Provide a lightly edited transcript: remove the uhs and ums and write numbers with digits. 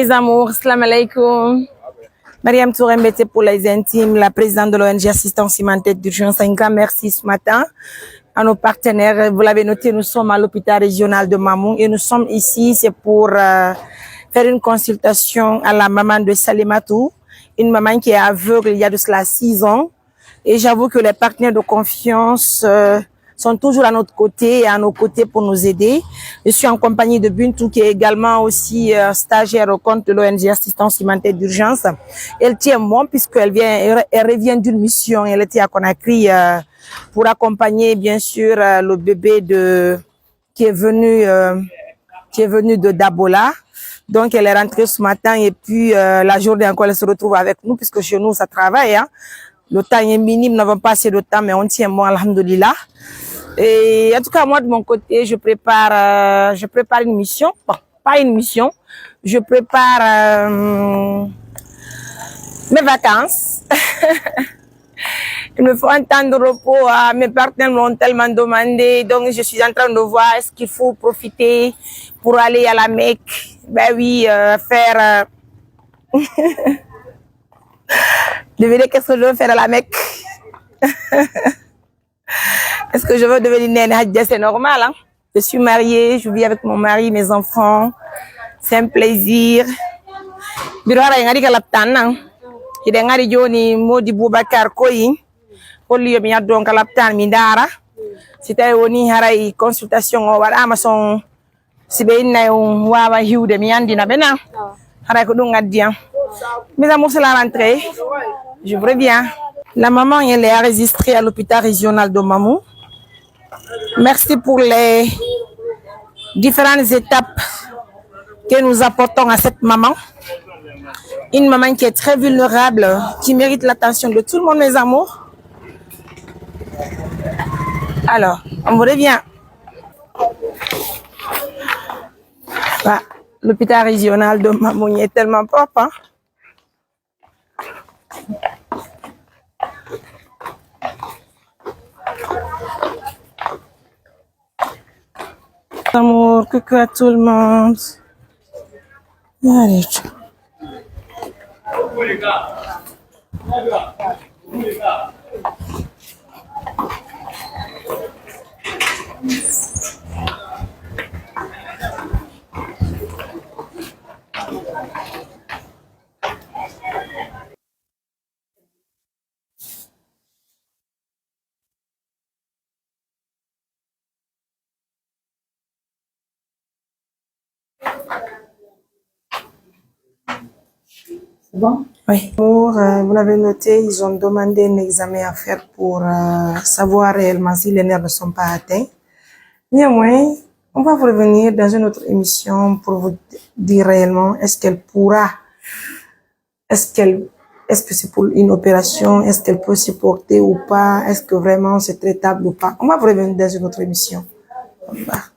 Mes amours, salam alaikum. Mariam Touré-Mbete pour les intimes, la présidente de l'ONG Assistance Humanitaire d'Urgence. Un grand merci ce matin à nos partenaires. Vous l'avez noté, nous sommes à l'hôpital régional de Mamou et nous sommes ici, c'est pour faire une consultation à la maman de Salimatou, une maman qui est aveugle il y a de cela 6 ans. Et j'avoue que les partenaires de confiance sont toujours à notre côté et à nos côtés pour nous aider. Je suis en compagnie de Bintou qui est également aussi stagiaire au compte de l'ONG Assistance Humanitaire d'Urgence. Elle tient bon puisqu'elle revient d'une mission. Elle était à Conakry pour accompagner bien sûr le bébé qui est venu de Dabola. Donc elle est rentrée ce matin et puis la journée encore elle se retrouve avec nous puisque chez nous ça travaille. Hein. Le temps est minime, nous n'avons pas assez de temps mais on tient bon, alhamdoulilah. Et en tout cas, moi, de mon côté, je prépare une mission. Bon, pas une mission. Je prépare mes vacances. Il me faut un temps de repos. Mes partenaires m'ont tellement demandé. Donc, je suis en train de voir est-ce qu'il faut profiter pour aller à la Mecque. Ben oui, faire... Devinez qu'est-ce que je veux faire à la Mecque. Est-ce que je veux devenir nène Hadja? C'est normal, hein? Je suis mariée, je vis avec mon mari, mes enfants. C'est un plaisir. Birara ngari kalaptan nang. Ide ngari joni Modi Boubacar koyi. Kolli yo mi adon kalaptan mi dara. Sitay woni haray consultation o wada ma son sibe inay wawa hiwde mi andina bena. Haray ko dum ngaddiam. Mes amours, c'est la rentrée. Je vous reviens. La maman, elle est enregistrée à l'hôpital régional de Mamou. Merci pour les différentes étapes que nous apportons à cette maman. Une maman qui est très vulnérable, qui mérite l'attention de tout le monde, mes amours. Alors, on vous revient. Bah, l'hôpital régional de Mamou est tellement propre. Hein? Amour, coucou à tout le monde. Allez. Bon. Oui. Pour, vous l'avez noté, ils ont demandé un examen à faire pour savoir réellement si les nerfs ne sont pas atteints. Néanmoins, on va vous revenir dans une autre émission pour vous dire réellement est-ce qu'elle pourra, est-ce que c'est pour une opération, est-ce qu'elle peut supporter ou pas, est-ce que vraiment c'est traitable ou pas. On va vous revenir dans une autre émission. Au revoir.